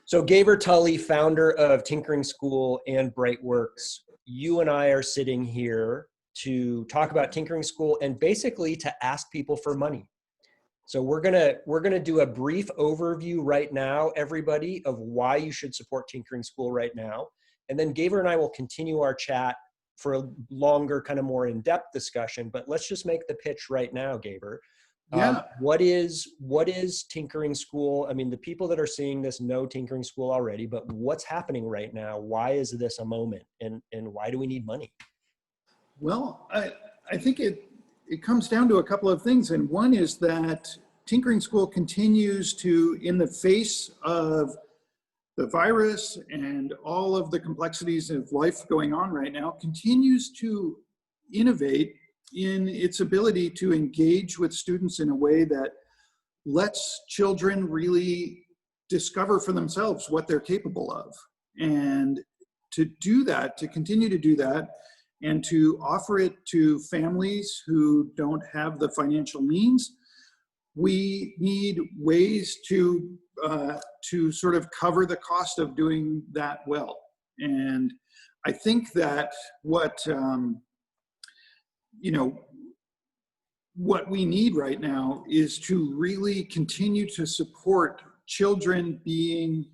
So Gever Tulley, founder of Tinkering School and Brightworks, you and I are sitting here to talk about Tinkering School and basically to ask people for money. So we're gonna do a brief overview right now, everybody, of why you should support Tinkering School right now. And then Gever and I will continue our chat for a longer, kind of more in-depth discussion. But let's just make the pitch right now, Gever. Yeah. What is Tinkering School? I mean, the people that are seeing this know Tinkering School already, but what's happening right now? Why is this a moment? And why do we need money? Well, I think it comes down to a couple of things. And one is that Tinkering School continues to, in the face of the virus and all of the complexities of life going on right now, continues to innovate in its ability to engage with students in a way that lets children really discover for themselves what they're capable of. And to do that, to continue to do that, and to offer it to families who don't have the financial means, we need ways to sort of cover the cost of doing that well. And I think that what we need right now is to really continue to support children being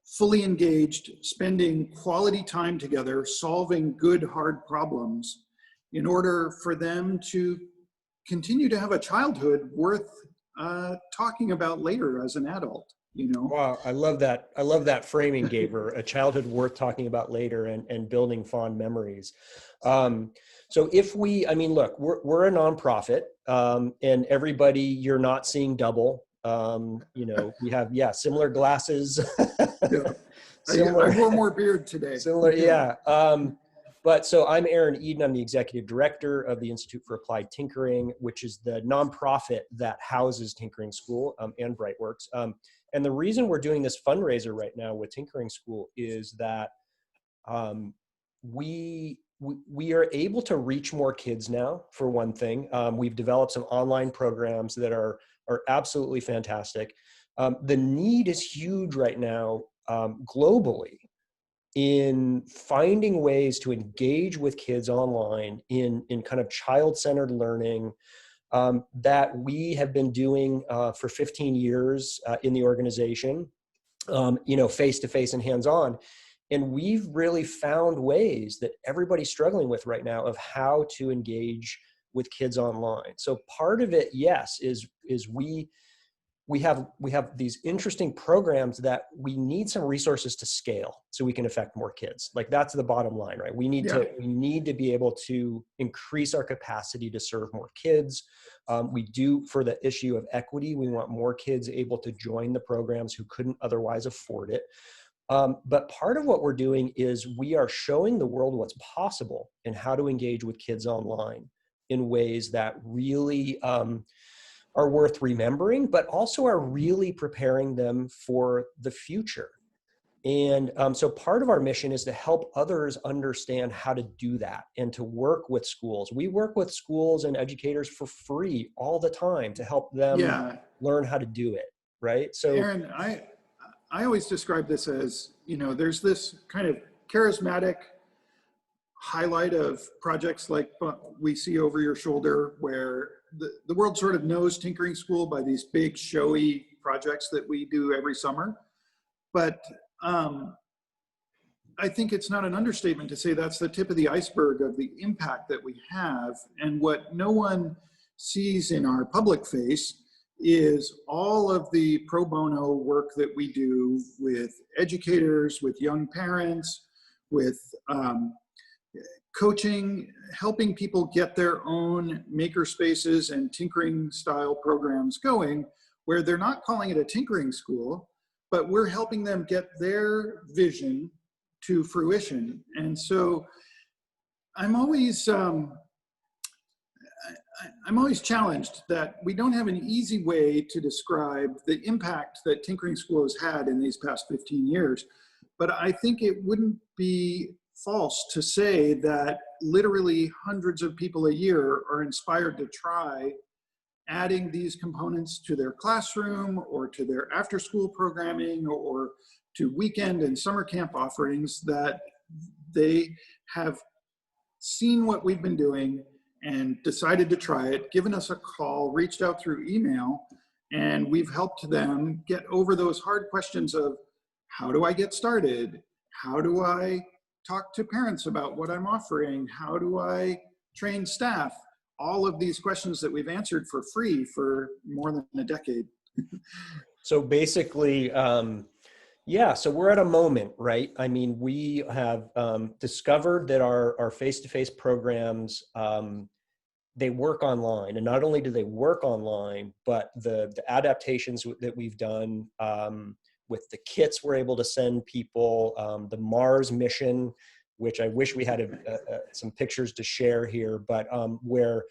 fully engaged, spending quality time together, solving good, hard problems in order for them to continue to have a childhood worth talking about later as an adult. Wow, I love that. I love that framing, Gever, a childhood worth talking about later and building fond memories. So look, we're a nonprofit, and everybody, you're not seeing double. We have, similar glasses. Yeah. Similar, I wore more beard today. Similar, yeah. But so I'm Aaron Eden. I'm the executive director of the Institute for Applied Tinkering, which is the nonprofit that houses Tinkering School and Brightworks. And the reason we're doing this fundraiser right now with Tinkering School is that we are able to reach more kids now, for one thing. We've developed some online programs that are absolutely fantastic. The need is huge right now globally in finding ways to engage with kids online in kind of child-centered learning that we have been doing for 15 years in the organization, face-to-face and hands-on. And we've really found ways that everybody's struggling with right now of how to engage with kids online. So part of it, yes, is we have these interesting programs that we need some resources to scale so we can affect more kids. Like, that's the bottom line, right? We need to be able to increase our capacity to serve more kids. We do, for the issue of equity, we want more kids able to join the programs who couldn't otherwise afford it. But part of what we're doing is we are showing the world what's possible and how to engage with kids online in ways that really are worth remembering, but also are really preparing them for the future. And so part of our mission is to help others understand how to do that and to work with schools. We work with schools and educators for free all the time to help them learn how to do it, right? So Aaron, I always describe this as, there's this kind of charismatic highlight of projects like we see over your shoulder, where the world sort of knows Tinkering School by these big showy projects that we do every summer. But I think it's not an understatement to say that's the tip of the iceberg of the impact that we have. And what no one sees in our public face is all of the pro bono work that we do with educators, with young parents, with coaching, helping people get their own maker spaces and tinkering style programs going, where they're not calling it a tinkering school, but we're helping them get their vision to fruition. And so I'm always challenged that we don't have an easy way to describe the impact that Tinkering School has had in these past 15 years. But I think it wouldn't be false to say that literally hundreds of people a year are inspired to try adding these components to their classroom or to their after-school programming or to weekend and summer camp offerings, that they have seen what we've been doing and decided to try it, given us a call, reached out through email, and we've helped them get over those hard questions of, how do I get started? How do I talk to parents about what I'm offering? How do I train staff? All of these questions that we've answered for free for more than a decade. So basically, yeah, so we're at a moment, right? I mean, we have discovered that our face-to-face programs, they work online. And not only do they work online, but the adaptations that we've done with the kits we're able to send people, the Mars mission, which I wish we had some pictures to share here, but where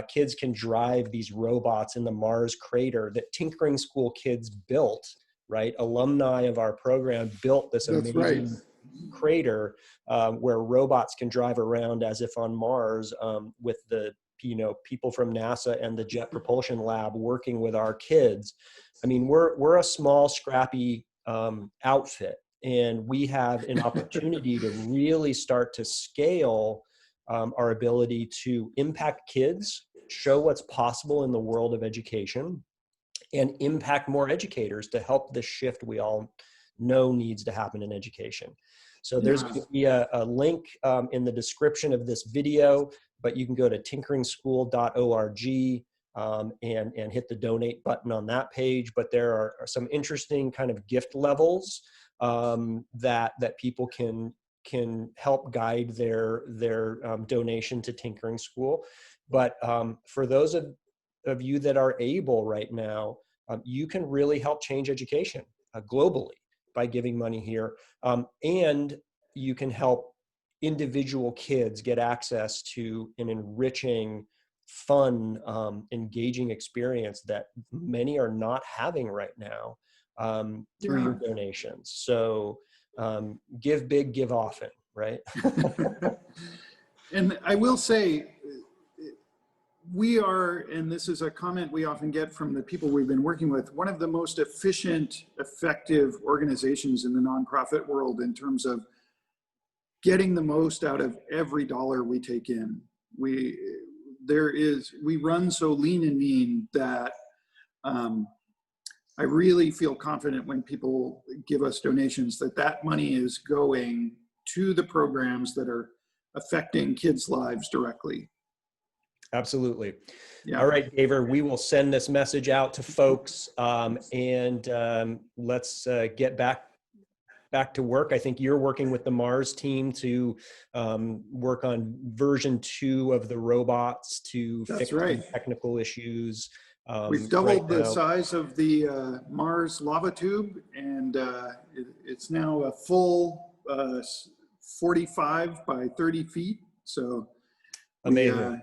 kids can drive these robots in the Mars crater that Tinkering School kids built, right? Alumni of our program built this amazing crater where robots can drive around as if on Mars with the people from NASA and the Jet Propulsion Lab working with our kids. I mean, we're a small, scrappy outfit, and we have an opportunity to really start to scale our ability to impact kids, show what's possible in the world of education, and impact more educators to help the shift we all know needs to happen in education. So there's going to be a link in the description of this video, but you can go to tinkeringschool.org and hit the donate button on that page. But there are some interesting kind of gift levels that people can help guide their donation to Tinkering School. But for those of you that are able right now, you can really help change education globally by giving money here. And you can help individual kids get access to an enriching, fun, engaging experience that many are not having right now through your donations. So give big, give often, right? And I will say, we are, and this is a comment we often get from the people we've been working with, one of the most efficient, effective organizations in the nonprofit world in terms of getting the most out of every dollar we take in. We run so lean and mean that I really feel confident when people give us donations that money is going to the programs that are affecting kids' lives directly. Absolutely. Yeah. All right, Gever, we will send this message out to folks and let's get back to work. I think you're working with the Mars team to work on version 2 of the robots to fix some technical issues. We've doubled the size of the Mars lava tube, and it's now a full 45 by 30 feet. So amazing.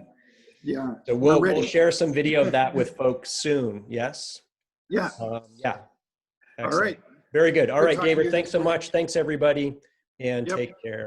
Yeah. So we'll share some video of that with folks soon. Yes. Yeah. Yeah. Excellent. All right. Very good. All right, Gever, thanks so much. Thanks everybody, and take care.